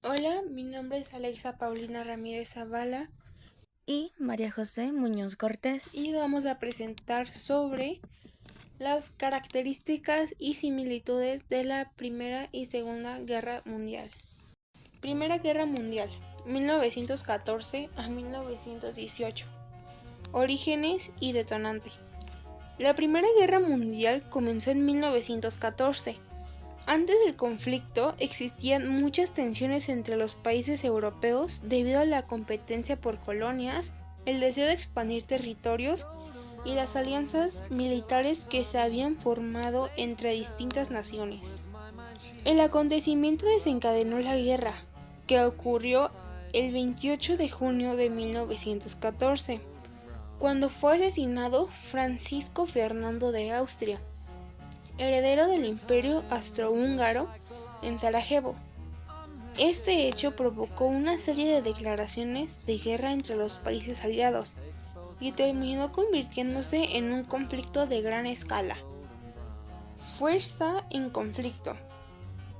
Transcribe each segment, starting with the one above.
Hola, mi nombre es Alexa Paulina Ramírez Zavala Y María José Muñoz Cortés. y vamos a presentar sobre las características y similitudes de la Primera y Segunda Guerra Mundial. Primera Guerra Mundial, 1914 a 1918. Orígenes y detonante. La Primera Guerra Mundial comenzó en 1914. Antes del conflicto existían muchas tensiones entre los países europeos debido a la competencia por colonias, el deseo de expandir territorios y las alianzas militares que se habían formado entre distintas naciones. El acontecimiento desencadenó la guerra, que ocurrió el 28 de junio de 1914, cuando fue asesinado Francisco Fernando de Austria, heredero del Imperio Austrohúngaro, en Sarajevo. Este hecho provocó una serie de declaraciones de guerra entre los países aliados y terminó convirtiéndose en un conflicto de gran escala. Fuerza en conflicto.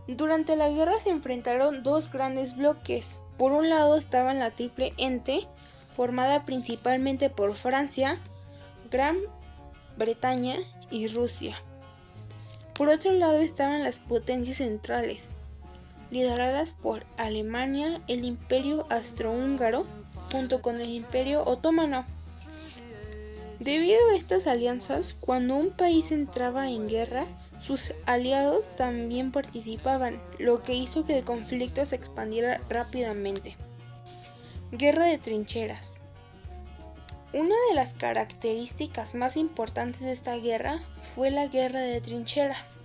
Durante la guerra se enfrentaron dos grandes bloques. Por un lado estaban la Triple Ente, formada principalmente por Francia, Gran Bretaña y Rusia. Por otro lado estaban las potencias centrales, lideradas por Alemania, el Imperio Austrohúngaro, junto con el Imperio Otomano. Debido a estas alianzas, cuando un país entraba en guerra, sus aliados también participaban, lo que hizo que el conflicto se expandiera rápidamente. Guerra de trincheras. Una de las características más importantes de esta guerra fue la guerra de trincheras.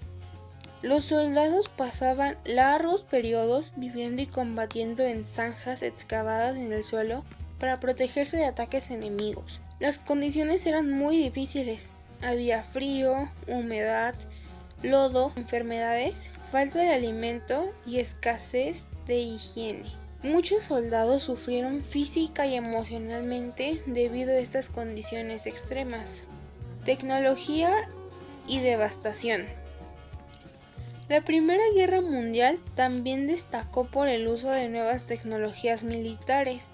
Los soldados pasaban largos periodos viviendo y combatiendo en zanjas excavadas en el suelo para protegerse de ataques enemigos. Las condiciones eran muy difíciles. Había frío, humedad, lodo, enfermedades, falta de alimento y escasez de higiene. Muchos soldados sufrieron física y emocionalmente debido a estas condiciones extremas. Tecnología y devastación. La Primera Guerra Mundial también destacó por el uso de nuevas tecnologías militares.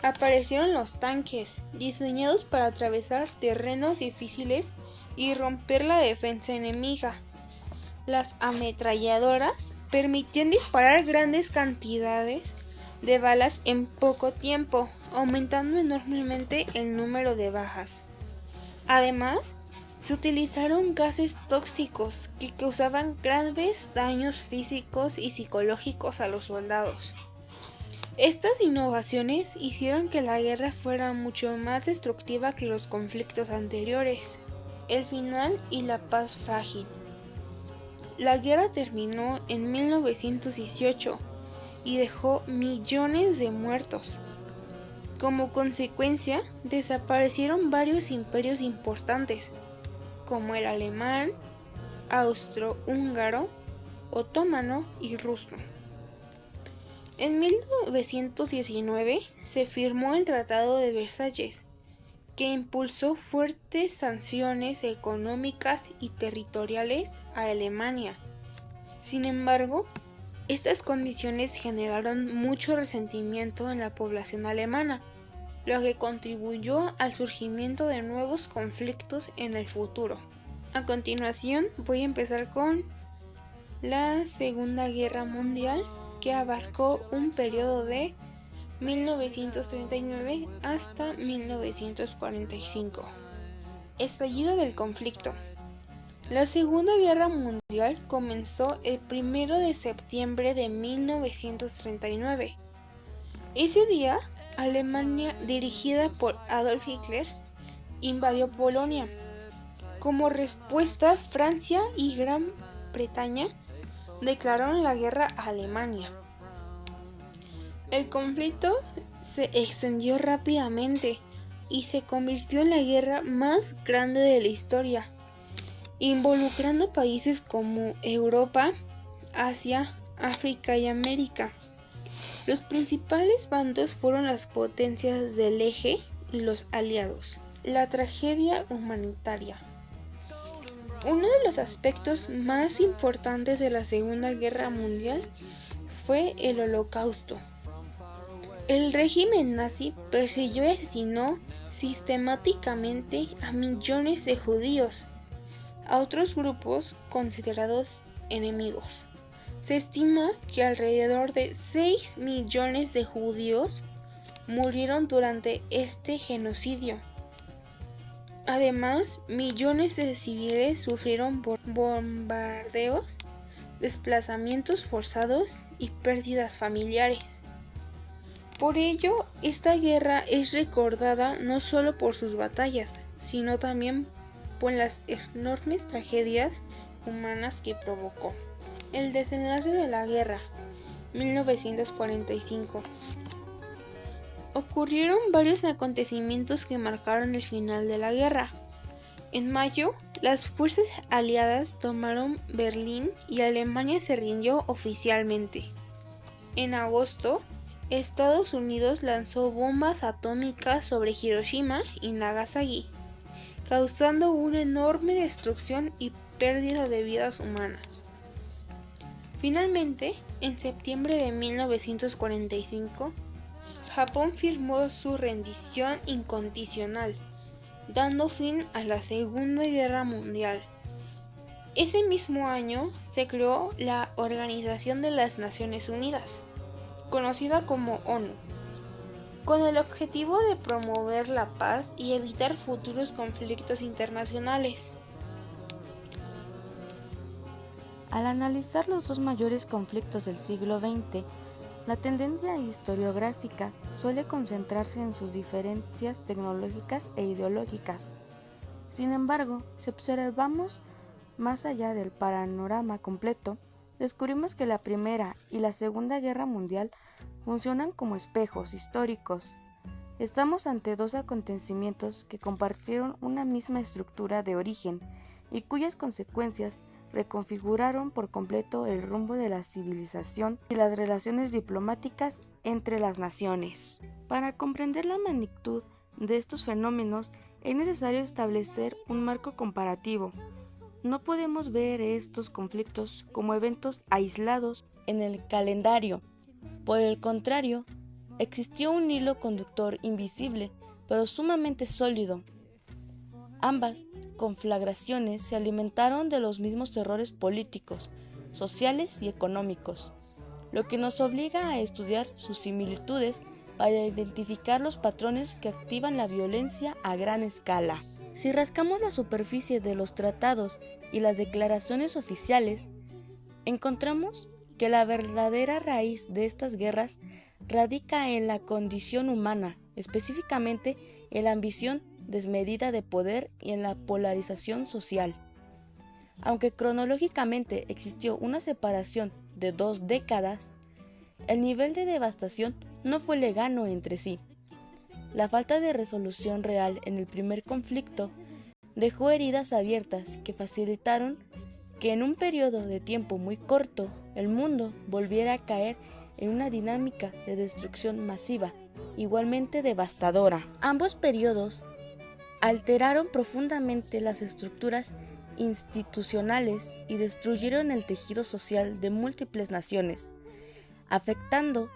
Aparecieron los tanques, diseñados para atravesar terrenos difíciles y romper la defensa enemiga. Las ametralladoras permitían disparar grandes cantidades de balas en poco tiempo, aumentando enormemente el número de bajas. Además, se utilizaron gases tóxicos que causaban graves daños físicos y psicológicos a los soldados. Estas innovaciones hicieron que la guerra fuera mucho más destructiva que los conflictos anteriores. El final y la paz frágil. La guerra terminó en 1918 y dejó millones de muertos. Como consecuencia, desaparecieron varios imperios importantes, como el alemán, austrohúngaro, otomano y ruso. En 1919 se firmó el Tratado de Versalles, que impulsó fuertes sanciones económicas y territoriales a Alemania. Sin embargo, estas condiciones generaron mucho resentimiento en la población alemana, lo que contribuyó al surgimiento de nuevos conflictos en el futuro. A continuación voy a empezar con la Segunda Guerra Mundial, que abarcó un periodo de 1939 hasta 1945. Estallido del conflicto. La Segunda Guerra Mundial comenzó el 1 de septiembre de 1939. Ese día, Alemania, dirigida por Adolf Hitler, invadió Polonia. Como respuesta, Francia y Gran Bretaña declararon la guerra a Alemania. El conflicto se extendió rápidamente y se convirtió en la guerra más grande de la historia, involucrando países como Europa, Asia, África y América. Los principales bandos fueron las potencias del Eje y los aliados. La tragedia humanitaria. Uno de los aspectos más importantes de la Segunda Guerra Mundial fue el Holocausto. El régimen nazi persiguió y asesinó sistemáticamente a millones de judíos, a otros grupos considerados enemigos. Se estima que alrededor de 6 millones de judíos murieron durante este genocidio. Además, millones de civiles sufrieron bombardeos, desplazamientos forzados y pérdidas familiares. Por ello, esta guerra es recordada no solo por sus batallas, sino también por las enormes tragedias humanas que provocó. El desenlace de la guerra, 1945. Ocurrieron varios acontecimientos que marcaron el final de la guerra. En mayo, las fuerzas aliadas tomaron Berlín y Alemania se rindió oficialmente. En agosto, Estados Unidos lanzó bombas atómicas sobre Hiroshima y Nagasaki, causando una enorme destrucción y pérdida de vidas humanas. Finalmente, en septiembre de 1945, Japón firmó su rendición incondicional, dando fin a la Segunda Guerra Mundial. Ese mismo año se creó la Organización de las Naciones Unidas, conocida como ONU, con el objetivo de promover la paz y evitar futuros conflictos internacionales. Al analizar los dos mayores conflictos del siglo XX, la tendencia historiográfica suele concentrarse en sus diferencias tecnológicas e ideológicas. Sin embargo, si observamos más allá del panorama completo, descubrimos que la Primera y la Segunda Guerra Mundial funcionan como espejos históricos. Estamos ante dos acontecimientos que compartieron una misma estructura de origen y cuyas consecuencias reconfiguraron por completo el rumbo de la civilización y las relaciones diplomáticas entre las naciones. Para comprender la magnitud de estos fenómenos es necesario establecer un marco comparativo. No podemos ver estos conflictos como eventos aislados en el calendario. Por el contrario, existió un hilo conductor invisible, pero sumamente sólido. Ambas conflagraciones se alimentaron de los mismos errores políticos, sociales y económicos, lo que nos obliga a estudiar sus similitudes para identificar los patrones que activan la violencia a gran escala. Si rascamos la superficie de los tratados y las declaraciones oficiales, encontramos que la verdadera raíz de estas guerras radica en la condición humana, específicamente en la ambición desmedida de poder y en la polarización social. Aunque cronológicamente existió una separación de 2 décadas, el nivel de devastación no fue lejano entre sí. La falta de resolución real en el primer conflicto dejó heridas abiertas que facilitaron que en un periodo de tiempo muy corto el mundo volviera a caer en una dinámica de destrucción masiva, igualmente devastadora. Ambos periodos alteraron profundamente las estructuras institucionales y destruyeron el tejido social de múltiples naciones, afectando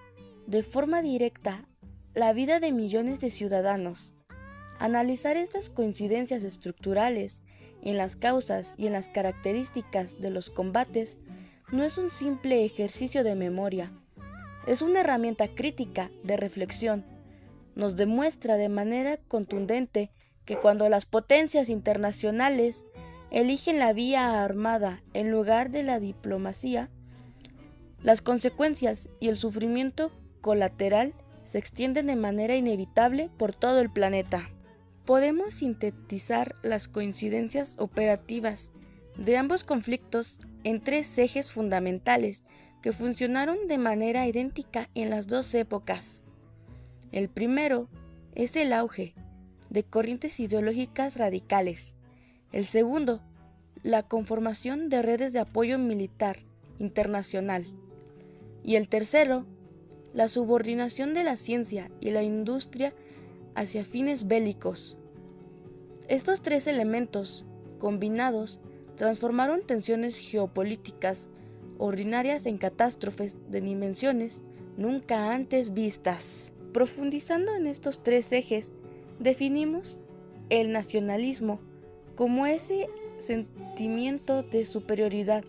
de forma directa la vida de millones de ciudadanos. Analizar estas coincidencias estructurales en las causas y en las características de los combates no es un simple ejercicio de memoria, es una herramienta crítica de reflexión. Nos demuestra de manera contundente que cuando las potencias internacionales eligen la vía armada en lugar de la diplomacia, las consecuencias y el sufrimiento colateral se extienden de manera inevitable por todo el planeta. Podemos sintetizar las coincidencias operativas de ambos conflictos en 3 ejes fundamentales que funcionaron de manera idéntica en las dos épocas. El primero es el auge de corrientes ideológicas radicales. El segundo, la conformación de redes de apoyo militar internacional. Y el tercero, la subordinación de la ciencia y la industria hacia fines bélicos. Estos 3 elementos, combinados, transformaron tensiones geopolíticas ordinarias en catástrofes de dimensiones nunca antes vistas. Profundizando en estos tres ejes, definimos el nacionalismo como ese sentimiento de superioridad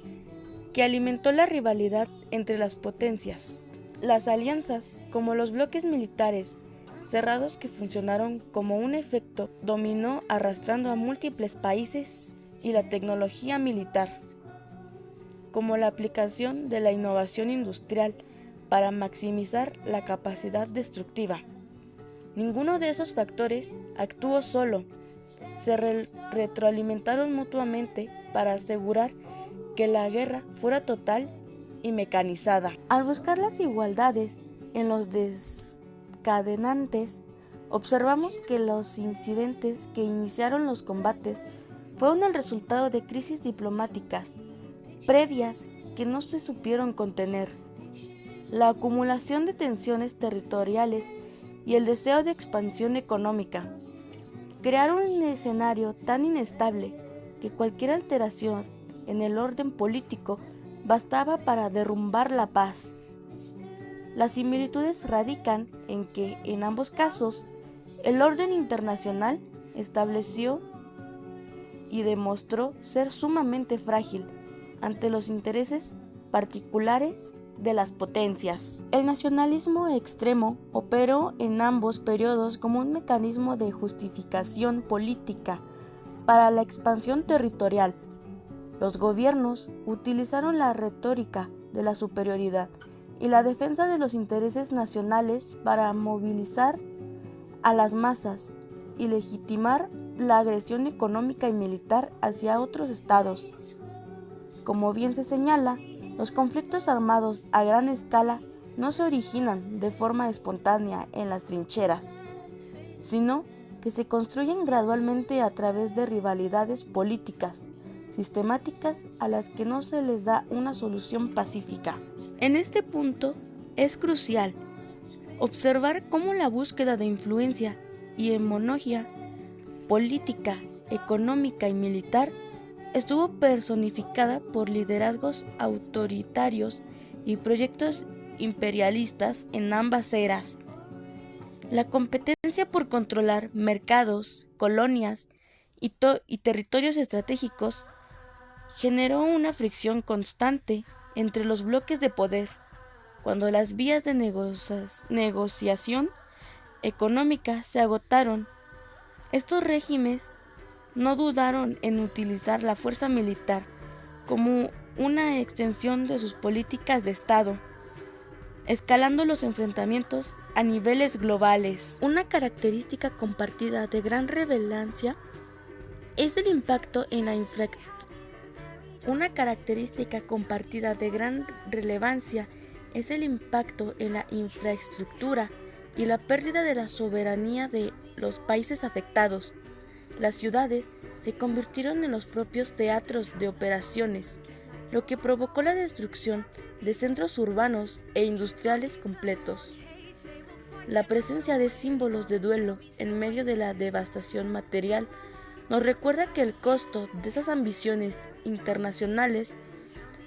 que alimentó la rivalidad entre las potencias, las alianzas como los bloques militares cerrados que funcionaron como un efecto dominó arrastrando a múltiples países, y la tecnología militar, como la aplicación de la innovación industrial para maximizar la capacidad destructiva. Ninguno de esos factores actuó solo, se retroalimentaron mutuamente para asegurar que la guerra fuera total y mecanizada. Al buscar las igualdades en los desencadenantes, observamos que los incidentes que iniciaron los combates fueron el resultado de crisis diplomáticas previas que no se supieron contener, la acumulación de tensiones territoriales y el deseo de expansión económica. Crearon un escenario tan inestable que cualquier alteración en el orden político bastaba para derrumbar la paz. Las similitudes radican en que, en ambos casos, el orden internacional estableció y demostró ser sumamente frágil ante los intereses particulares de las potencias. El nacionalismo extremo operó en ambos periodos como un mecanismo de justificación política para la expansión territorial. Los gobiernos utilizaron la retórica de la superioridad y la defensa de los intereses nacionales para movilizar a las masas y legitimar la agresión económica y militar hacia otros estados. Como bien se señala, los conflictos armados a gran escala no se originan de forma espontánea en las trincheras, sino que se construyen gradualmente a través de rivalidades políticas sistemáticas a las que no se les da una solución pacífica. En este punto es crucial observar cómo la búsqueda de influencia y hegemonía política, económica y militar estuvo personificada por liderazgos autoritarios y proyectos imperialistas en ambas eras. La competencia por controlar mercados, colonias y territorios estratégicos generó una fricción constante entre los bloques de poder. Cuando las vías de negociación económica se agotaron, estos regímenes no dudaron en utilizar la fuerza militar como una extensión de sus políticas de Estado, escalando los enfrentamientos a niveles globales. Una característica compartida de gran relevancia es el impacto en la infraestructura y la pérdida de la soberanía de los países afectados. Las ciudades se convirtieron en los propios teatros de operaciones, lo que provocó la destrucción de centros urbanos e industriales completos. La presencia de símbolos de duelo en medio de la devastación material nos recuerda que el costo de esas ambiciones internacionales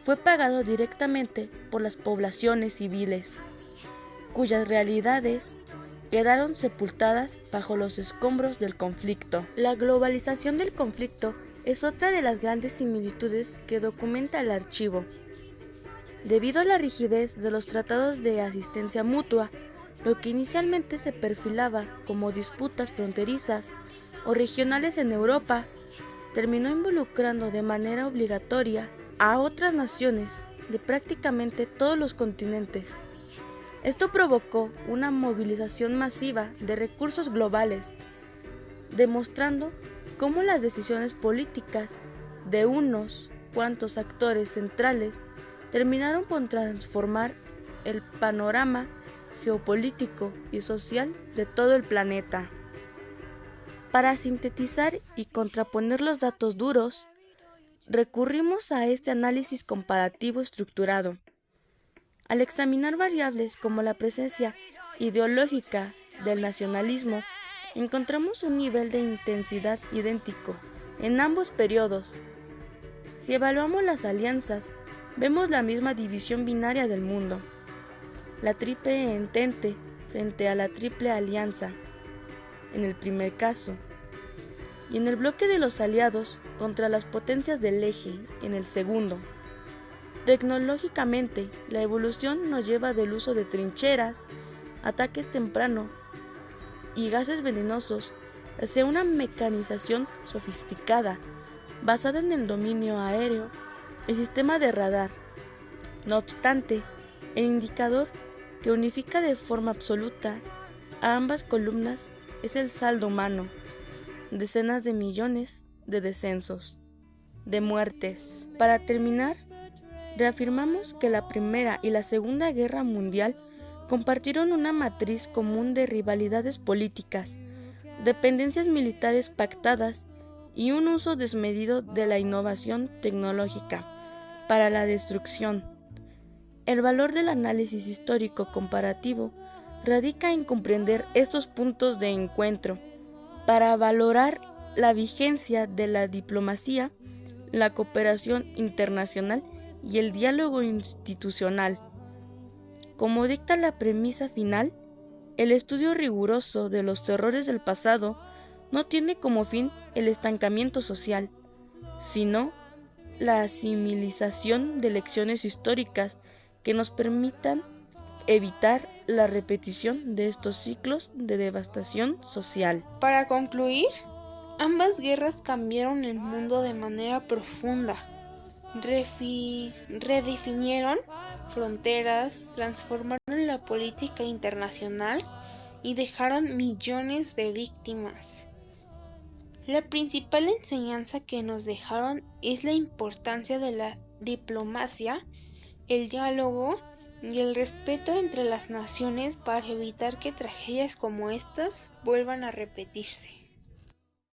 fue pagado directamente por las poblaciones civiles, cuyas realidades quedaron sepultadas bajo los escombros del conflicto. La globalización del conflicto es otra de las grandes similitudes que documenta el archivo. Debido a la rigidez de los tratados de asistencia mutua, lo que inicialmente se perfilaba como disputas fronterizas o regionales en Europa, terminó involucrando de manera obligatoria a otras naciones de prácticamente todos los continentes. Esto provocó una movilización masiva de recursos globales, demostrando cómo las decisiones políticas de unos cuantos actores centrales terminaron por transformar el panorama geopolítico y social de todo el planeta. Para sintetizar y contraponer los datos duros, recurrimos a este análisis comparativo estructurado. Al examinar variables como la presencia ideológica del nacionalismo, encontramos un nivel de intensidad idéntico en ambos periodos. Si evaluamos las alianzas Vemos la misma división binaria del mundo, la triple entente frente a la triple alianza, en el primer caso, y en el bloque de los aliados contra las potencias del eje, en el segundo. Tecnológicamente, la evolución nos lleva del uso de trincheras, ataques temprano y gases venenosos hacia una mecanización sofisticada, basada en el dominio aéreo y sistema de radar. No obstante, el indicador que unifica de forma absoluta a ambas columnas es el saldo humano: decenas de millones de descensos, de muertes. Para terminar, reafirmamos que la Primera y la Segunda Guerra Mundial compartieron una matriz común de rivalidades políticas, dependencias militares pactadas y un uso desmedido de la innovación tecnológica para la destrucción. El valor del análisis histórico comparativo radica en comprender estos puntos de encuentro para valorar la vigencia de la diplomacia, la cooperación internacional y el diálogo institucional. Como dicta la premisa final, el estudio riguroso de los errores del pasado no tiene como fin el estancamiento social, sino la asimilización de lecciones históricas que nos permitan evitar la repetición de estos ciclos de devastación social. Para concluir, ambas guerras cambiaron el mundo de manera profunda, redefinieron fronteras, transformaron la política internacional y dejaron millones de víctimas. La principal enseñanza que nos dejaron es la importancia de la diplomacia, el diálogo y el respeto entre las naciones para evitar que tragedias como estas vuelvan a repetirse.